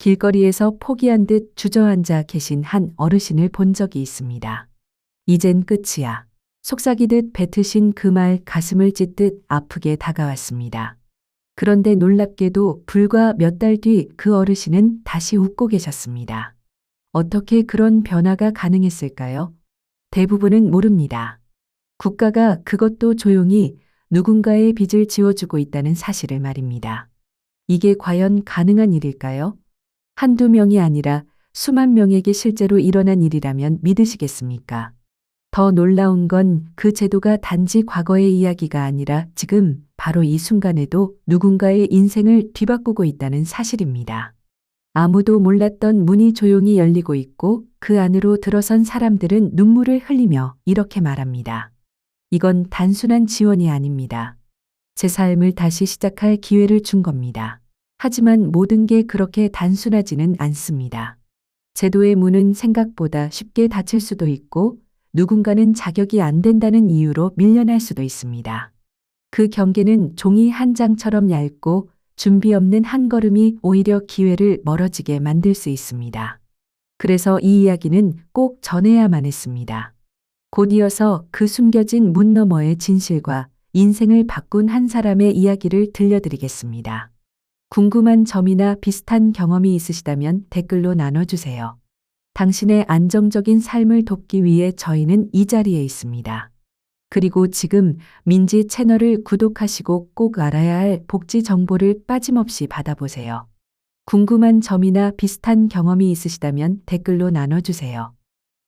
길거리에서 포기한 듯 주저앉아 계신 한 어르신을 본 적이 있습니다. 이젠 끝이야. 속삭이듯 뱉으신 그 말 가슴을 찢듯 아프게 다가왔습니다. 그런데 놀랍게도 불과 몇 달 뒤 그 어르신은 다시 웃고 계셨습니다. 어떻게 그런 변화가 가능했을까요? 대부분은 모릅니다. 국가가 그것도 조용히 누군가의 빚을 지워주고 있다는 사실을 말입니다. 이게 과연 가능한 일일까요? 한두 명이 아니라 수만 명에게 실제로 일어난 일이라면 믿으시겠습니까? 더 놀라운 건 그 제도가 단지 과거의 이야기가 아니라 지금 바로 이 순간에도 누군가의 인생을 뒤바꾸고 있다는 사실입니다. 아무도 몰랐던 문이 조용히 열리고 있고 그 안으로 들어선 사람들은 눈물을 흘리며 이렇게 말합니다. 이건 단순한 지원이 아닙니다. 제 삶을 다시 시작할 기회를 준 겁니다. 하지만 모든 게 그렇게 단순하지는 않습니다. 제도의 문은 생각보다 쉽게 닫힐 수도 있고 누군가는 자격이 안 된다는 이유로 밀려날 수도 있습니다. 그 경계는 종이 한 장처럼 얇고 준비 없는 한 걸음이 오히려 기회를 멀어지게 만들 수 있습니다. 그래서 이 이야기는 꼭 전해야만 했습니다. 곧 이어서 그 숨겨진 문 너머의 진실과 인생을 바꾼 한 사람의 이야기를 들려드리겠습니다. 궁금한 점이나 비슷한 경험이 있으시다면 댓글로 나눠주세요. 당신의 안정적인 삶을 돕기 위해 저희는 이 자리에 있습니다. 그리고 지금 민지 채널을 구독하시고 꼭 알아야 할 복지 정보를 빠짐없이 받아보세요. 궁금한 점이나 비슷한 경험이 있으시다면 댓글로 나눠주세요.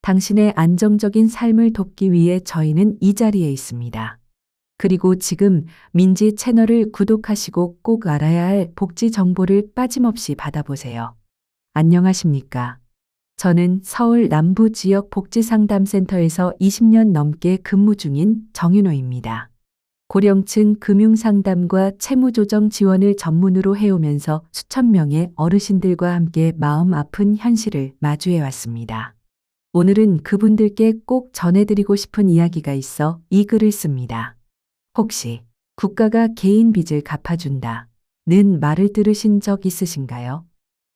당신의 안정적인 삶을 돕기 위해 저희는 이 자리에 있습니다. 그리고 지금 민지 채널을 구독하시고 꼭 알아야 할 복지 정보를 빠짐없이 받아보세요. 안녕하십니까? 저는 서울 남부 지역 복지상담센터에서 20년 넘게 근무 중인 정윤호입니다. 고령층 금융상담과 채무조정 지원을 전문으로 해오면서 수천 명의 어르신들과 함께 마음 아픈 현실을 마주해 왔습니다. 오늘은 그분들께 꼭 전해드리고 싶은 이야기가 있어 이 글을 씁니다. 혹시 국가가 개인 빚을 갚아준다 는 말을 들으신 적 있으신가요?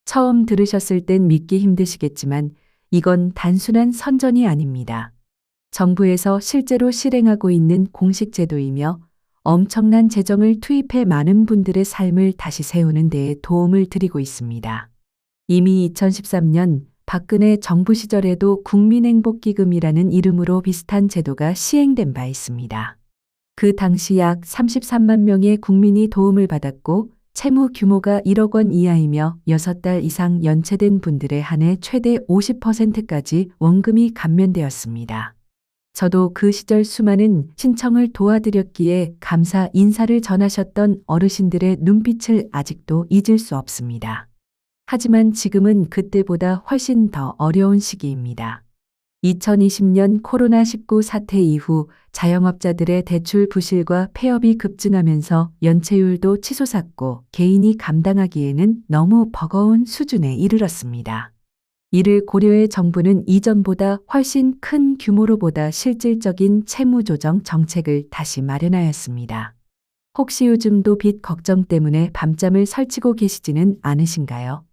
처음 들으셨을 땐 믿기 힘드시겠지만 이건 단순한 선전이 아닙니다. 정부에서 실제로 실행하고 있는 공식 제도이며 엄청난 재정을 투입해 많은 분들의 삶을 다시 세우는 데에 도움을 드리고 있습니다. 이미 2013년 박근혜 정부 시절에도 국민행복기금이라는 이름으로 비슷한 제도가 시행된 바 있습니다. 그 당시 약 33만 명의 국민이 도움을 받았고 채무 규모가 1억 원 이하이며 6달 이상 연체된 분들에 한해 최대 50%까지 원금이 감면되었습니다. 저도 그 시절 수많은 신청을 도와드렸기에 감사 인사를 전하셨던 어르신들의 눈빛을 아직도 잊을 수 없습니다. 하지만 지금은 그때보다 훨씬 더 어려운 시기입니다. 2020년 코로나19 사태 이후 자영업자들의 대출 부실과 폐업이 급증하면서 연체율도 치솟았고 개인이 감당하기에는 너무 버거운 수준에 이르렀습니다. 이를 고려해 정부는 이전보다 훨씬 큰 규모로보다 실질적인 채무조정 정책을 다시 마련하였습니다. 혹시 요즘도 빚 걱정 때문에 밤잠을 설치고 계시지는 않으신가요?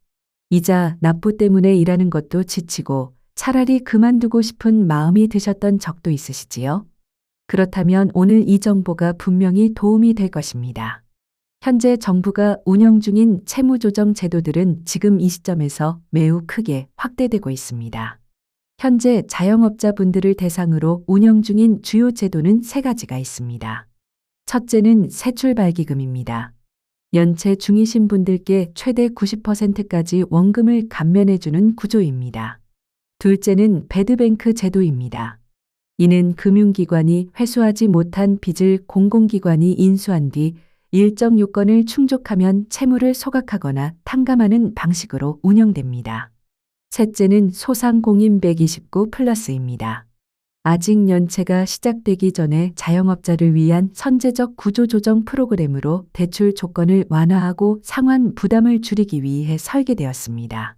이자 납부 때문에 일하는 것도 지치고 차라리 그만두고 싶은 마음이 드셨던 적도 있으시지요? 그렇다면 오늘 이 정보가 분명히 도움이 될 것입니다. 현재 정부가 운영 중인 채무조정 제도들은 지금 이 시점에서 매우 크게 확대되고 있습니다. 현재 자영업자분들을 대상으로 운영 중인 주요 제도는 세 가지가 있습니다. 첫째는 새출발기금입니다. 연체 중이신 분들께 최대 90%까지 원금을 감면해주는 구조입니다. 둘째는 배드뱅크 제도입니다. 이는 금융기관이 회수하지 못한 빚을 공공기관이 인수한 뒤 일정 요건을 충족하면 채무를 소각하거나 탕감하는 방식으로 운영됩니다. 셋째는 소상공인 129 플러스입니다. 아직 연체가 시작되기 전에 자영업자를 위한 선제적 구조조정 프로그램으로 대출 조건을 완화하고 상환 부담을 줄이기 위해 설계되었습니다.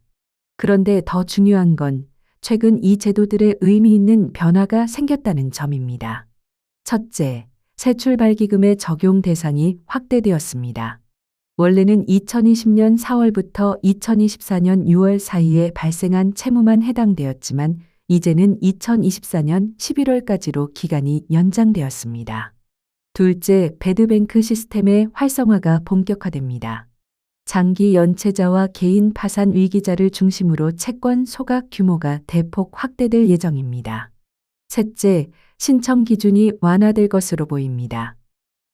그런데 더 중요한 건 최근 이 제도들의 의미 있는 변화가 생겼다는 점입니다. 첫째, 새출발기금의 적용 대상이 확대되었습니다. 원래는 2020년 4월부터 2024년 6월 사이에 발생한 채무만 해당되었지만 이제는 2024년 11월까지로 기간이 연장되었습니다. 둘째, 배드뱅크 시스템의 활성화가 본격화됩니다. 장기 연체자와 개인 파산 위기자를 중심으로 채권 소각 규모가 대폭 확대될 예정입니다. 셋째, 신청 기준이 완화될 것으로 보입니다.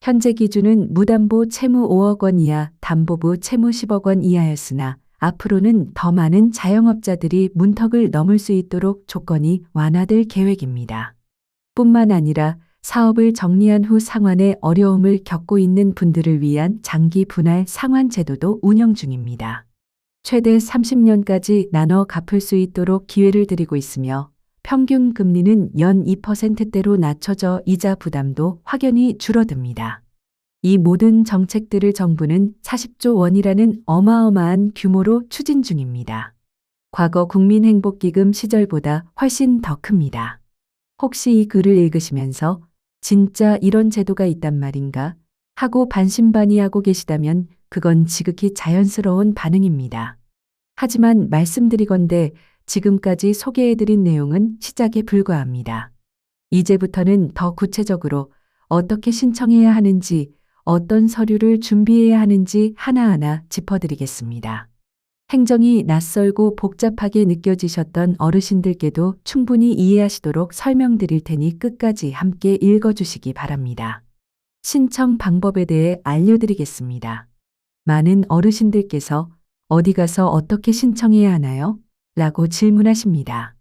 현재 기준은 무담보 채무 5억 원 이하, 담보부 채무 10억 원 이하였으나 앞으로는 더 많은 자영업자들이 문턱을 넘을 수 있도록 조건이 완화될 계획입니다. 뿐만 아니라 사업을 정리한 후 상환에 어려움을 겪고 있는 분들을 위한 장기 분할 상환 제도도 운영 중입니다. 최대 30년까지 나눠 갚을 수 있도록 기회를 드리고 있으며 평균 금리는 연 2%대로 낮춰져 이자 부담도 확연히 줄어듭니다. 이 모든 정책들을 정부는 40조 원이라는 어마어마한 규모로 추진 중입니다. 과거 국민행복기금 시절보다 훨씬 더 큽니다. 혹시 이 글을 읽으시면서 진짜 이런 제도가 있단 말인가 하고 반신반의하고 계시다면 그건 지극히 자연스러운 반응입니다. 하지만 말씀드리건대 지금까지 소개해드린 내용은 시작에 불과합니다. 이제부터는 더 구체적으로 어떻게 신청해야 하는지, 어떤 서류를 준비해야 하는지 하나하나 짚어드리겠습니다. 행정이 낯설고 복잡하게 느껴지셨던 어르신들께도 충분히 이해하시도록 설명드릴 테니 끝까지 함께 읽어주시기 바랍니다. 신청 방법에 대해 알려드리겠습니다. 많은 어르신들께서 어디 가서 어떻게 신청해야 하나요? 라고 질문하십니다.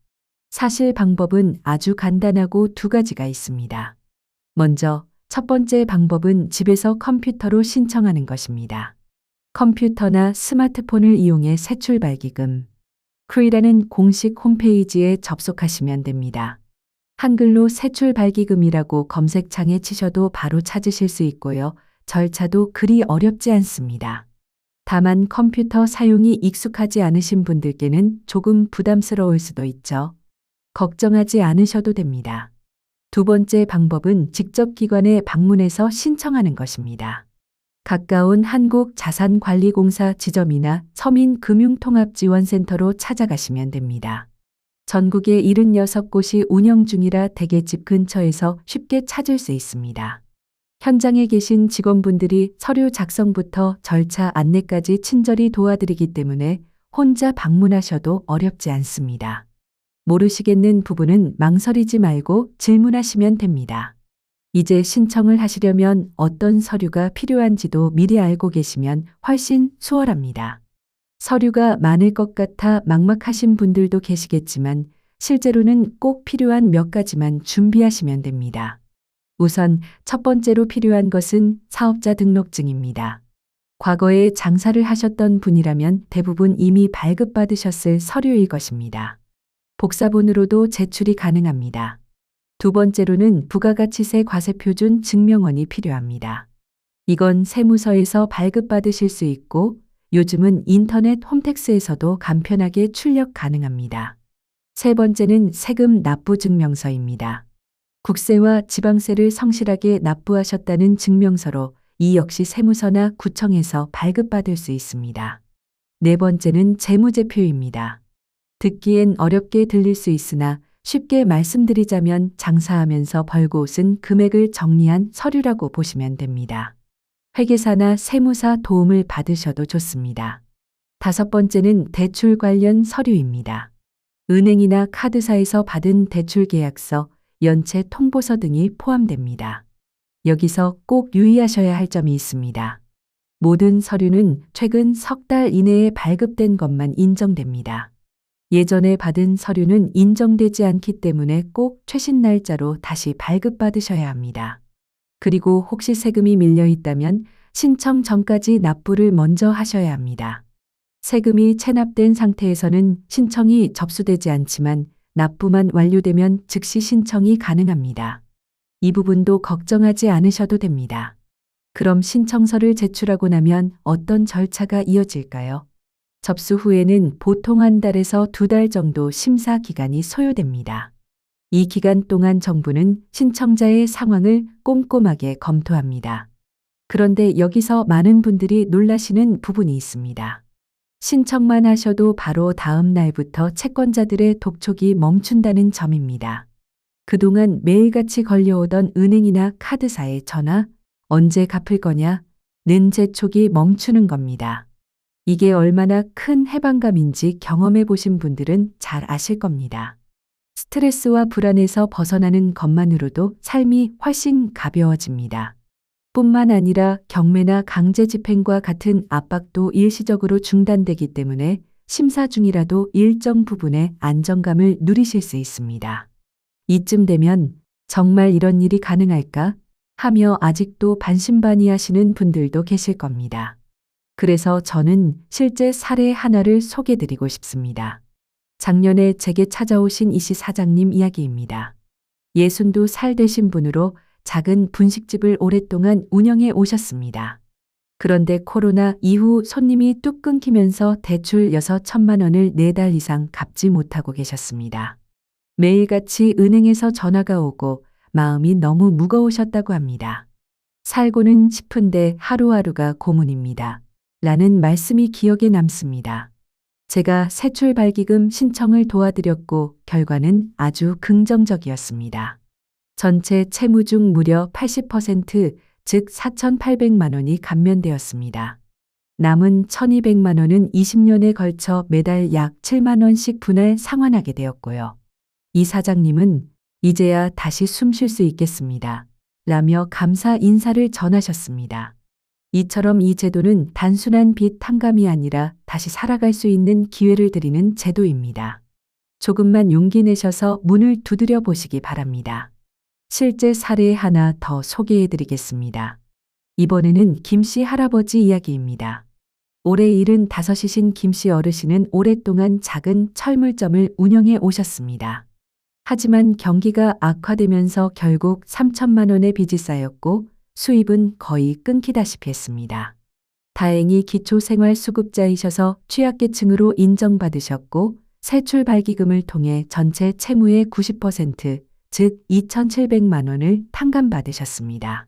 사실 방법은 아주 간단하고 두 가지가 있습니다. 먼저 첫 번째 방법은 집에서 컴퓨터로 신청하는 것입니다. 컴퓨터나 스마트폰을 이용해 세출발기금 크리라는 공식 홈페이지에 접속하시면 됩니다. 한글로 세출발기금이라고 검색창에 치셔도 바로 찾으실 수 있고요. 절차도 그리 어렵지 않습니다. 다만 컴퓨터 사용이 익숙하지 않으신 분들께는 조금 부담스러울 수도 있죠. 걱정하지 않으셔도 됩니다. 두 번째 방법은 직접 기관에 방문해서 신청하는 것입니다. 가까운 한국자산관리공사 지점이나 서민금융통합지원센터로 찾아가시면 됩니다. 전국에 76곳이 운영 중이라 대개 집 근처에서 쉽게 찾을 수 있습니다. 현장에 계신 직원분들이 서류 작성부터 절차 안내까지 친절히 도와드리기 때문에 혼자 방문하셔도 어렵지 않습니다. 모르시겠는 부분은 망설이지 말고 질문하시면 됩니다. 이제 신청을 하시려면 어떤 서류가 필요한지도 미리 알고 계시면 훨씬 수월합니다. 서류가 많을 것 같아 막막하신 분들도 계시겠지만 실제로는 꼭 필요한 몇 가지만 준비하시면 됩니다. 우선 첫 번째로 필요한 것은 사업자 등록증입니다. 과거에 장사를 하셨던 분이라면 대부분 이미 발급받으셨을 서류일 것입니다. 복사본으로도 제출이 가능합니다. 두 번째로는 부가가치세 과세표준 증명원이 필요합니다. 이건 세무서에서 발급받으실 수 있고 요즘은 인터넷 홈택스에서도 간편하게 출력 가능합니다. 세 번째는 세금 납부 증명서입니다. 국세와 지방세를 성실하게 납부하셨다는 증명서로 이 역시 세무서나 구청에서 발급받을 수 있습니다. 네 번째는 재무제표입니다. 듣기엔 어렵게 들릴 수 있으나 쉽게 말씀드리자면 장사하면서 벌고 오신 금액을 정리한 서류라고 보시면 됩니다. 회계사나 세무사 도움을 받으셔도 좋습니다. 다섯 번째는 대출 관련 서류입니다. 은행이나 카드사에서 받은 대출 계약서, 연체 통보서 등이 포함됩니다. 여기서 꼭 유의하셔야 할 점이 있습니다. 모든 서류는 최근 석 달 이내에 발급된 것만 인정됩니다. 예전에 받은 서류는 인정되지 않기 때문에 꼭 최신 날짜로 다시 발급받으셔야 합니다. 그리고 혹시 세금이 밀려 있다면 신청 전까지 납부를 먼저 하셔야 합니다. 세금이 체납된 상태에서는 신청이 접수되지 않지만 납부만 완료되면 즉시 신청이 가능합니다. 이 부분도 걱정하지 않으셔도 됩니다. 그럼 신청서를 제출하고 나면 어떤 절차가 이어질까요? 접수 후에는 보통 한 달에서 두 달 정도 심사 기간이 소요됩니다. 이 기간 동안 정부는 신청자의 상황을 꼼꼼하게 검토합니다. 그런데 여기서 많은 분들이 놀라시는 부분이 있습니다. 신청만 하셔도 바로 다음 날부터 채권자들의 독촉이 멈춘다는 점입니다. 그동안 매일같이 걸려오던 은행이나 카드사의 전화, 언제 갚을 거냐, 는 재촉이 멈추는 겁니다. 이게 얼마나 큰 해방감인지 경험해 보신 분들은 잘 아실 겁니다. 스트레스와 불안에서 벗어나는 것만으로도 삶이 훨씬 가벼워집니다. 뿐만 아니라 경매나 강제 집행과 같은 압박도 일시적으로 중단되기 때문에 심사 중이라도 일정 부분의 안정감을 누리실 수 있습니다. 이쯤 되면 정말 이런 일이 가능할까 하며 아직도 반신반의하시는 분들도 계실 겁니다. 그래서 저는 실제 사례 하나를 소개드리고 싶습니다. 작년에 제게 찾아오신 이씨 사장님 이야기입니다. 62살 되신 분으로 작은 분식집을 오랫동안 운영해 오셨습니다. 그런데 코로나 이후 손님이 뚝 끊기면서 대출 6천만 원을 4달 이상 갚지 못하고 계셨습니다. 매일같이 은행에서 전화가 오고 마음이 너무 무거우셨다고 합니다. 살고는 싶은데 하루하루가 고문입니다. 라는 말씀이 기억에 남습니다. 제가 세출발기금 신청을 도와드렸고 결과는 아주 긍정적이었습니다. 전체 채무 중 무려 80%, 즉 4,800만 원이 감면되었습니다. 남은 1,200만 원은 20년에 걸쳐 매달 약 7만 원씩 분할 상환하게 되었고요. 이 사장님은 이제야 다시 숨 쉴 수 있겠습니다. 라며 감사 인사를 전하셨습니다. 이처럼 이 제도는 단순한 빚 탕감이 아니라 다시 살아갈 수 있는 기회를 드리는 제도입니다. 조금만 용기 내셔서 문을 두드려 보시기 바랍니다. 실제 사례 하나 더 소개해 드리겠습니다. 이번에는 김씨 할아버지 이야기입니다. 올해 75이신 김씨 어르신은 오랫동안 작은 철물점을 운영해 오셨습니다. 하지만 경기가 악화되면서 결국 3천만 원의 빚이 쌓였고 수입은 거의 끊기다시피 했습니다. 다행히 기초생활수급자이셔서 취약계층으로 인정받으셨고 세출발기금을 통해 전체 채무의 90%, 즉 2,700만 원을 탕감받으셨습니다.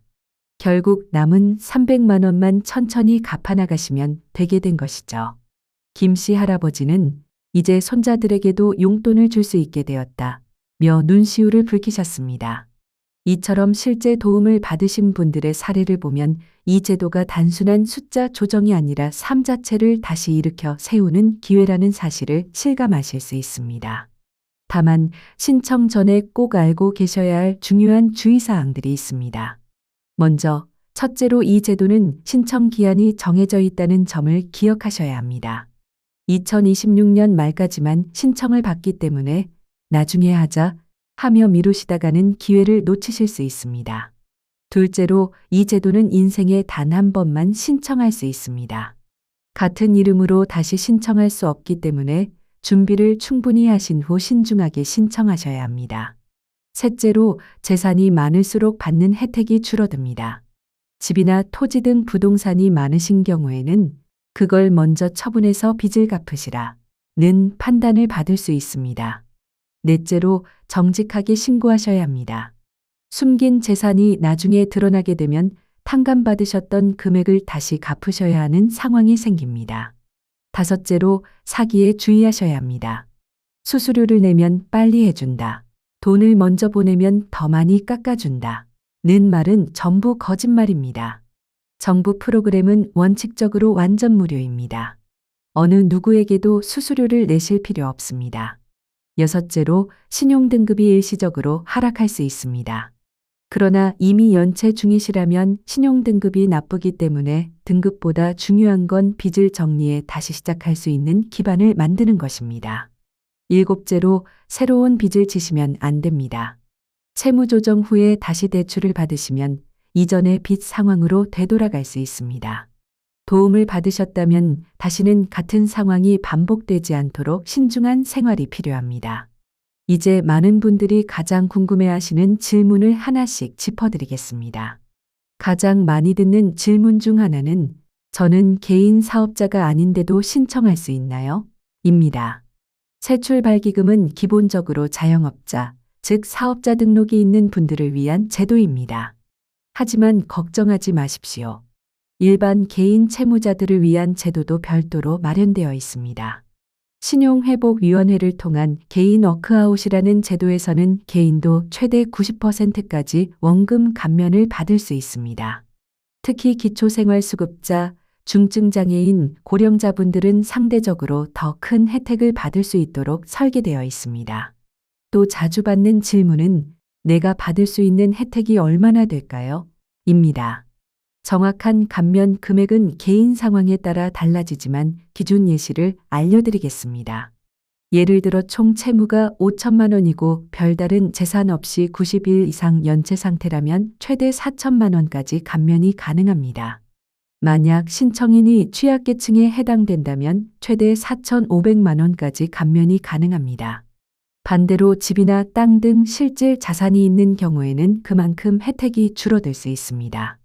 결국 남은 300만 원만 천천히 갚아나가시면 되게 된 것이죠. 김씨 할아버지는 이제 손자들에게도 용돈을 줄 수 있게 되었다 며 눈시울을 붉히셨습니다. 이처럼 실제 도움을 받으신 분들의 사례를 보면 이 제도가 단순한 숫자 조정이 아니라 삶 자체를 다시 일으켜 세우는 기회라는 사실을 실감하실 수 있습니다. 다만 신청 전에 꼭 알고 계셔야 할 중요한 주의사항들이 있습니다. 먼저 첫째로 이 제도는 신청 기한이 정해져 있다는 점을 기억하셔야 합니다. 2026년 말까지만 신청을 받기 때문에 나중에 하자 하며 미루시다가는 기회를 놓치실 수 있습니다. 둘째로 이 제도는 인생에 단 한 번만 신청할 수 있습니다. 같은 이름으로 다시 신청할 수 없기 때문에 준비를 충분히 하신 후 신중하게 신청하셔야 합니다. 셋째로 재산이 많을수록 받는 혜택이 줄어듭니다. 집이나 토지 등 부동산이 많으신 경우에는 그걸 먼저 처분해서 빚을 갚으시라 는 판단을 받을 수 있습니다. 넷째로 정직하게 신고하셔야 합니다. 숨긴 재산이 나중에 드러나게 되면 탕감받으셨던 금액을 다시 갚으셔야 하는 상황이 생깁니다. 다섯째로 사기에 주의하셔야 합니다. 수수료를 내면 빨리 해준다. 돈을 먼저 보내면 더 많이 깎아준다. 는 말은 전부 거짓말입니다. 정부 프로그램은 원칙적으로 완전 무료입니다. 어느 누구에게도 수수료를 내실 필요 없습니다. 여섯째로 신용등급이 일시적으로 하락할 수 있습니다. 그러나 이미 연체 중이시라면 신용등급이 나쁘기 때문에 등급보다 중요한 건 빚을 정리해 다시 시작할 수 있는 기반을 만드는 것입니다. 일곱째로 새로운 빚을 지시면 안 됩니다. 채무조정 후에 다시 대출을 받으시면 이전의 빚 상황으로 되돌아갈 수 있습니다. 도움을 받으셨다면 다시는 같은 상황이 반복되지 않도록 신중한 생활이 필요합니다. 이제 많은 분들이 가장 궁금해하시는 질문을 하나씩 짚어드리겠습니다. 가장 많이 듣는 질문 중 하나는 저는 개인 사업자가 아닌데도 신청할 수 있나요? 입니다. 세출발기금은 기본적으로 자영업자, 즉 사업자 등록이 있는 분들을 위한 제도입니다. 하지만 걱정하지 마십시오. 일반 개인 채무자들을 위한 제도도 별도로 마련되어 있습니다. 신용회복위원회를 통한 개인 워크아웃이라는 제도에서는 개인도 최대 90%까지 원금 감면을 받을 수 있습니다. 특히 기초생활수급자, 중증장애인, 고령자분들은 상대적으로 더 큰 혜택을 받을 수 있도록 설계되어 있습니다. 또 자주 받는 질문은 내가 받을 수 있는 혜택이 얼마나 될까요? 입니다. 정확한 감면 금액은 개인 상황에 따라 달라지지만 기준 예시를 알려드리겠습니다. 예를 들어 총 채무가 5천만 원이고 별다른 재산 없이 90일 이상 연체 상태라면 최대 4천만 원까지 감면이 가능합니다. 만약 신청인이 취약계층에 해당된다면 최대 4,500만 원까지 감면이 가능합니다. 반대로 집이나 땅 등 실질 자산이 있는 경우에는 그만큼 혜택이 줄어들 수 있습니다.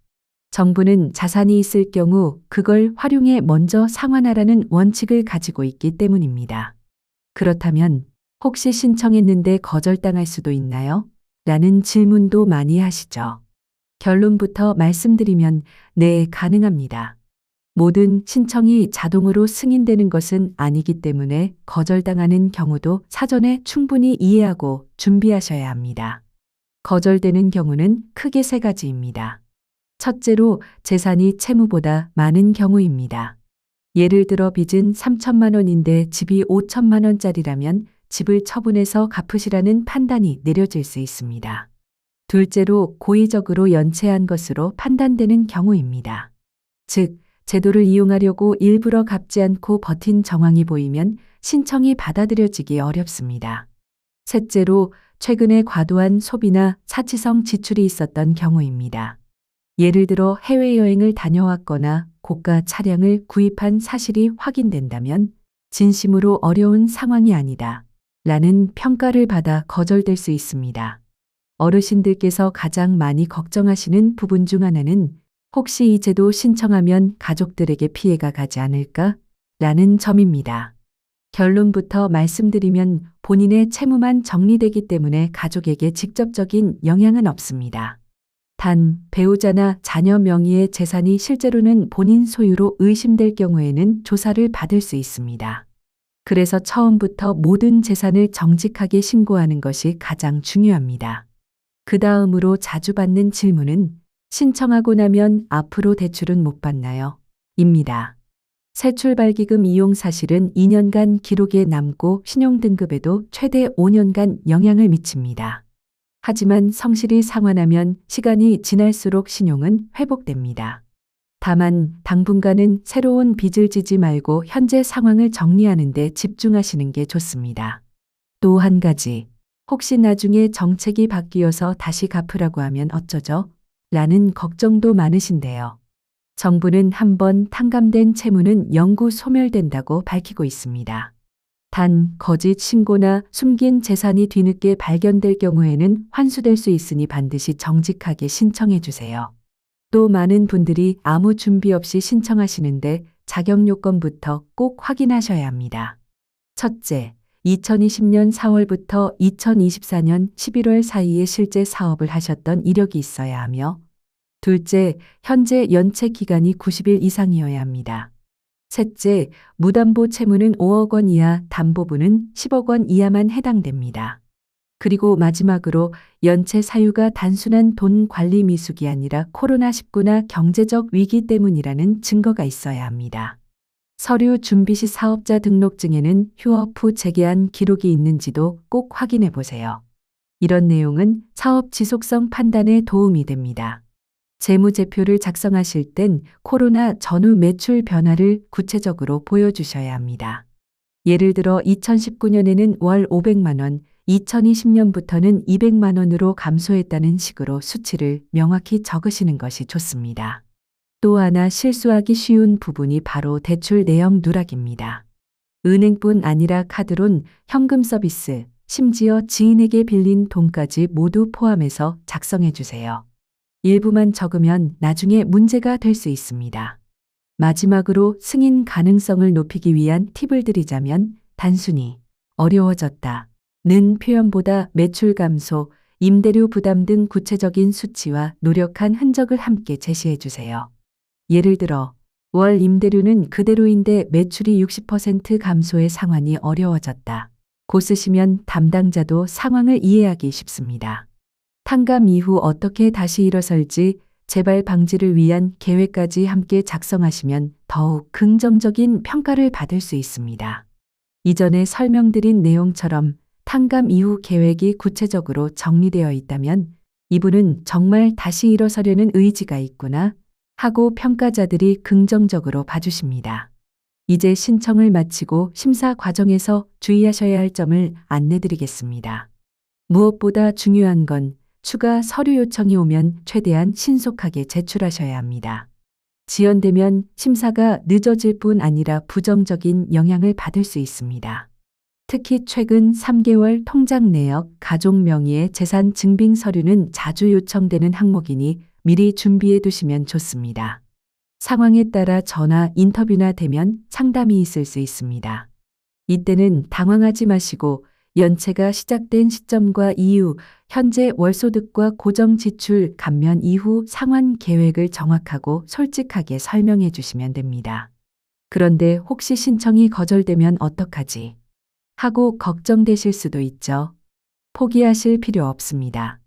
정부는 자산이 있을 경우 그걸 활용해 먼저 상환하라는 원칙을 가지고 있기 때문입니다. 그렇다면 혹시 신청했는데 거절당할 수도 있나요? 라는 질문도 많이 하시죠. 결론부터 말씀드리면 네, 가능합니다. 모든 신청이 자동으로 승인되는 것은 아니기 때문에 거절당하는 경우도 사전에 충분히 이해하고 준비하셔야 합니다. 거절되는 경우는 크게 세 가지입니다. 첫째로 재산이 채무보다 많은 경우입니다. 예를 들어 빚은 3천만 원인데 집이 5천만 원짜리라면 집을 처분해서 갚으시라는 판단이 내려질 수 있습니다. 둘째로 고의적으로 연체한 것으로 판단되는 경우입니다. 즉, 제도를 이용하려고 일부러 갚지 않고 버틴 정황이 보이면 신청이 받아들여지기 어렵습니다. 셋째로 최근에 과도한 소비나 사치성 지출이 있었던 경우입니다. 예를 들어 해외여행을 다녀왔거나 고가 차량을 구입한 사실이 확인된다면 진심으로 어려운 상황이 아니다 라는 평가를 받아 거절될 수 있습니다. 어르신들께서 가장 많이 걱정하시는 부분 중 하나는 혹시 이 제도 신청하면 가족들에게 피해가 가지 않을까? 라는 점입니다. 결론부터 말씀드리면 본인의 채무만 정리되기 때문에 가족에게 직접적인 영향은 없습니다. 단, 배우자나 자녀 명의의 재산이 실제로는 본인 소유로 의심될 경우에는 조사를 받을 수 있습니다. 그래서 처음부터 모든 재산을 정직하게 신고하는 것이 가장 중요합니다. 그 다음으로 자주 받는 질문은 신청하고 나면 앞으로 대출은 못 받나요? 입니다. 새출발기금 이용 사실은 2년간 기록에 남고 신용등급에도 최대 5년간 영향을 미칩니다. 하지만 성실히 상환하면 시간이 지날수록 신용은 회복됩니다. 다만 당분간은 새로운 빚을 지지 말고 현재 상황을 정리하는 데 집중하시는 게 좋습니다. 또 한 가지, 혹시 나중에 정책이 바뀌어서 다시 갚으라고 하면 어쩌죠? 라는 걱정도 많으신데요. 정부는 한번 탕감된 채무는 영구 소멸된다고 밝히고 있습니다. 단, 거짓 신고나 숨긴 재산이 뒤늦게 발견될 경우에는 환수될 수 있으니 반드시 정직하게 신청해 주세요. 또 많은 분들이 아무 준비 없이 신청하시는데 자격 요건부터 꼭 확인하셔야 합니다. 첫째, 2020년 4월부터 2024년 11월 사이에 실제 사업을 하셨던 이력이 있어야 하며, 둘째, 현재 연체 기간이 90일 이상이어야 합니다. 셋째, 무담보 채무는 5억 원 이하, 담보부는 10억 원 이하만 해당됩니다. 그리고 마지막으로 연체 사유가 단순한 돈 관리 미숙이 아니라 코로나19나 경제적 위기 때문이라는 증거가 있어야 합니다. 서류 준비 시 사업자 등록증에는 휴업 후 재개한 기록이 있는지도 꼭 확인해 보세요. 이런 내용은 사업 지속성 판단에 도움이 됩니다. 재무제표를 작성하실 땐 코로나 전후 매출 변화를 구체적으로 보여주셔야 합니다. 예를 들어 2019년에는 월 500만 원, 2020년부터는 200만 원으로 감소했다는 식으로 수치를 명확히 적으시는 것이 좋습니다. 또 하나 실수하기 쉬운 부분이 바로 대출 내역 누락입니다. 은행뿐 아니라 카드론, 현금 서비스, 심지어 지인에게 빌린 돈까지 모두 포함해서 작성해 주세요. 일부만 적으면 나중에 문제가 될 수 있습니다. 마지막으로 승인 가능성을 높이기 위한 팁을 드리자면 단순히 어려워졌다는 표현보다 매출 감소, 임대료 부담 등 구체적인 수치와 노력한 흔적을 함께 제시해 주세요. 예를 들어 월 임대료는 그대로인데 매출이 60% 감소해 상환이 어려워졌다. 고 쓰시면 담당자도 상황을 이해하기 쉽습니다. 탕감 이후 어떻게 다시 일어설지 재발 방지를 위한 계획까지 함께 작성하시면 더욱 긍정적인 평가를 받을 수 있습니다. 이전에 설명드린 내용처럼 탕감 이후 계획이 구체적으로 정리되어 있다면 이분은 정말 다시 일어서려는 의지가 있구나 하고 평가자들이 긍정적으로 봐주십니다. 이제 신청을 마치고 심사 과정에서 주의하셔야 할 점을 안내드리겠습니다. 무엇보다 중요한 건 추가 서류 요청이 오면 최대한 신속하게 제출하셔야 합니다. 지연되면 심사가 늦어질 뿐 아니라 부정적인 영향을 받을 수 있습니다. 특히 최근 3개월 통장 내역, 가족 명의의 재산 증빙 서류는 자주 요청되는 항목이니 미리 준비해 두시면 좋습니다. 상황에 따라 전화, 인터뷰나 대면 상담이 있을 수 있습니다. 이때는 당황하지 마시고 연체가 시작된 시점과 이유, 현재 월소득과 고정 지출, 감면 이후 상환 계획을 정확하고 솔직하게 설명해 주시면 됩니다. 그런데 혹시 신청이 거절되면 어떡하지? 하고 걱정되실 수도 있죠. 포기하실 필요 없습니다.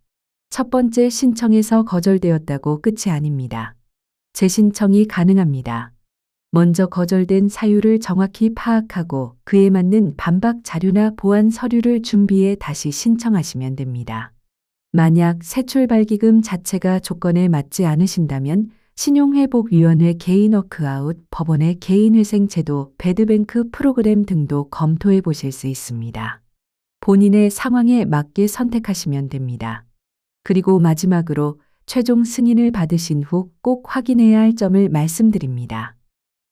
첫 번째 신청에서 거절되었다고 끝이 아닙니다. 재신청이 가능합니다. 먼저 거절된 사유를 정확히 파악하고 그에 맞는 반박 자료나 보완 서류를 준비해 다시 신청하시면 됩니다. 만약 세출발기금 자체가 조건에 맞지 않으신다면 신용회복위원회 개인 워크아웃, 법원의 개인회생제도, 배드뱅크 프로그램 등도 검토해 보실 수 있습니다. 본인의 상황에 맞게 선택하시면 됩니다. 그리고 마지막으로 최종 승인을 받으신 후 꼭 확인해야 할 점을 말씀드립니다.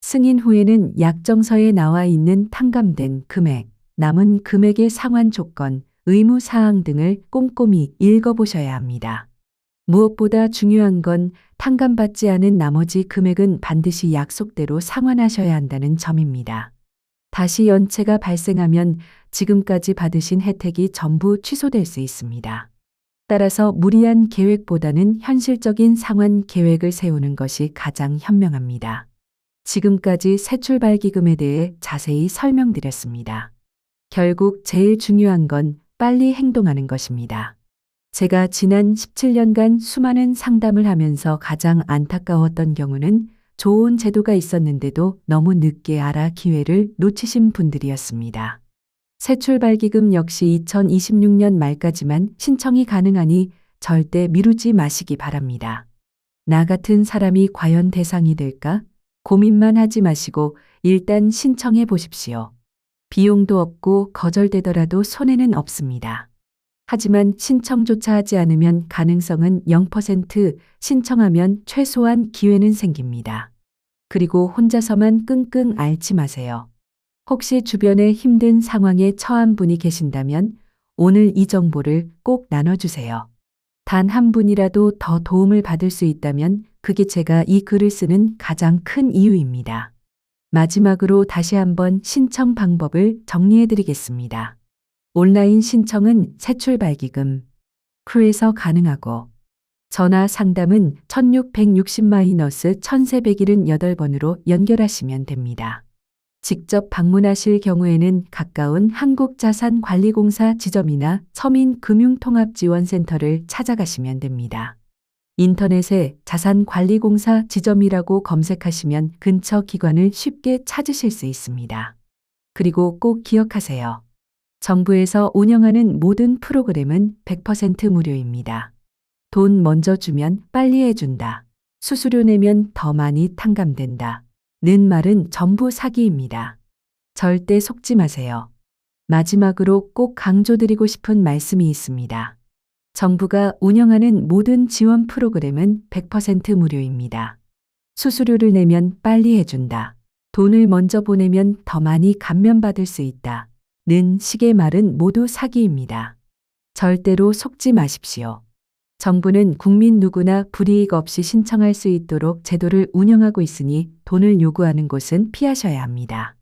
승인 후에는 약정서에 나와 있는 탕감된 금액, 남은 금액의 상환 조건, 의무 사항 등을 꼼꼼히 읽어보셔야 합니다. 무엇보다 중요한 건 탕감받지 않은 나머지 금액은 반드시 약속대로 상환하셔야 한다는 점입니다. 다시 연체가 발생하면 지금까지 받으신 혜택이 전부 취소될 수 있습니다. 따라서 무리한 계획보다는 현실적인 상환 계획을 세우는 것이 가장 현명합니다. 지금까지 세출발기금에 대해 자세히 설명드렸습니다. 결국 제일 중요한 건 빨리 행동하는 것입니다. 제가 지난 17년간 수많은 상담을 하면서 가장 안타까웠던 경우는 좋은 제도가 있었는데도 너무 늦게 알아 기회를 놓치신 분들이었습니다. 세출발기금 역시 2026년 말까지만 신청이 가능하니 절대 미루지 마시기 바랍니다. 나 같은 사람이 과연 대상이 될까? 고민만 하지 마시고 일단 신청해 보십시오. 비용도 없고 거절되더라도 손해는 없습니다. 하지만 신청조차 하지 않으면 가능성은 0%, 신청하면 최소한 기회는 생깁니다. 그리고 혼자서만 끙끙 앓지 마세요. 혹시 주변에 힘든 상황에 처한 분이 계신다면 오늘 이 정보를 꼭 나눠주세요. 단 한 분이라도 더 도움을 받을 수 있다면 그게 제가 이 글을 쓰는 가장 큰 이유입니다. 마지막으로 다시 한번 신청 방법을 정리해 드리겠습니다. 온라인 신청은 세출발기금 크루에서 가능하고 전화 상담은 1660-1378번으로 연결하시면 됩니다. 직접 방문하실 경우에는 가까운 한국자산관리공사 지점이나 서민금융통합지원센터를 찾아가시면 됩니다. 인터넷에 자산관리공사 지점이라고 검색하시면 근처 기관을 쉽게 찾으실 수 있습니다. 그리고 꼭 기억하세요. 정부에서 운영하는 모든 프로그램은 100% 무료입니다. 돈 먼저 주면 빨리 해준다. 수수료 내면 더 많이 탕감된다. 는 말은 전부 사기입니다. 절대 속지 마세요. 마지막으로 꼭 강조드리고 싶은 말씀이 있습니다. 정부가 운영하는 모든 지원 프로그램은 100% 무료입니다. 수수료를 내면 빨리 해준다. 돈을 먼저 보내면 더 많이 감면받을 수 있다. 는 식의 말은 모두 사기입니다. 절대로 속지 마십시오. 정부는 국민 누구나 불이익 없이 신청할 수 있도록 제도를 운영하고 있으니 돈을 요구하는 곳은 피하셔야 합니다.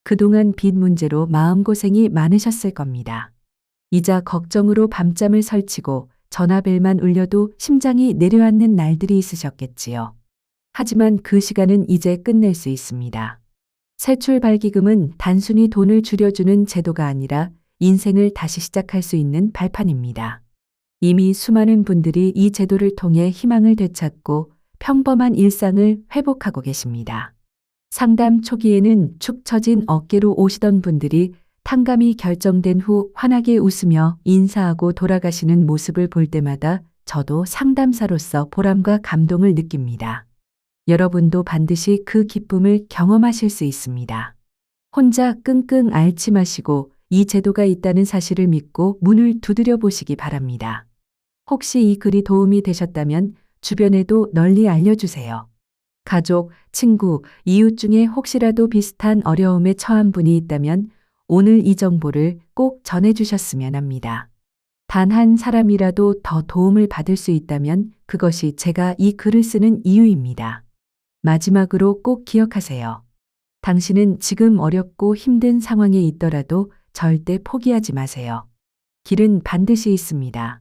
그동안 빚 문제로 마음고생이 많으셨을 겁니다. 이자 걱정으로 밤잠을 설치고 전화벨만 울려도 심장이 내려앉는 날들이 있으셨겠지요. 하지만 그 시간은 이제 끝낼 수 있습니다. 새출발기금은 단순히 돈을 줄여주는 제도가 아니라 인생을 다시 시작할 수 있는 발판입니다. 이미 수많은 분들이 이 제도를 통해 희망을 되찾고 평범한 일상을 회복하고 계십니다. 상담 초기에는 축 처진 어깨로 오시던 분들이 탕감이 결정된 후 환하게 웃으며 인사하고 돌아가시는 모습을 볼 때마다 저도 상담사로서 보람과 감동을 느낍니다. 여러분도 반드시 그 기쁨을 경험하실 수 있습니다. 혼자 끙끙 앓지 마시고 이 제도가 있다는 사실을 믿고 문을 두드려 보시기 바랍니다. 혹시 이 글이 도움이 되셨다면 주변에도 널리 알려주세요. 가족, 친구, 이웃 중에 혹시라도 비슷한 어려움에 처한 분이 있다면 오늘 이 정보를 꼭 전해주셨으면 합니다. 단 한 사람이라도 더 도움을 받을 수 있다면 그것이 제가 이 글을 쓰는 이유입니다. 마지막으로 꼭 기억하세요. 당신은 지금 어렵고 힘든 상황에 있더라도 절대 포기하지 마세요. 길은 반드시 있습니다.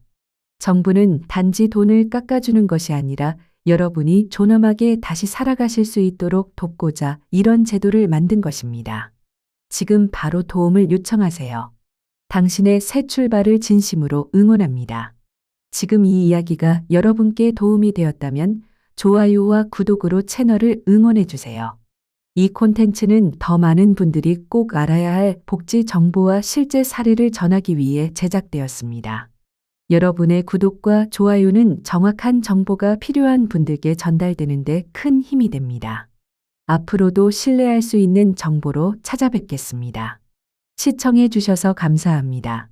정부는 단지 돈을 깎아주는 것이 아니라 여러분이 존엄하게 다시 살아가실 수 있도록 돕고자 이런 제도를 만든 것입니다. 지금 바로 도움을 요청하세요. 당신의 새 출발을 진심으로 응원합니다. 지금 이 이야기가 여러분께 도움이 되었다면 좋아요와 구독으로 채널을 응원해 주세요. 이 콘텐츠는 더 많은 분들이 꼭 알아야 할 복지 정보와 실제 사례를 전하기 위해 제작되었습니다. 여러분의 구독과 좋아요는 정확한 정보가 필요한 분들께 전달되는데 큰 힘이 됩니다. 앞으로도 신뢰할 수 있는 정보로 찾아뵙겠습니다. 시청해 주셔서 감사합니다.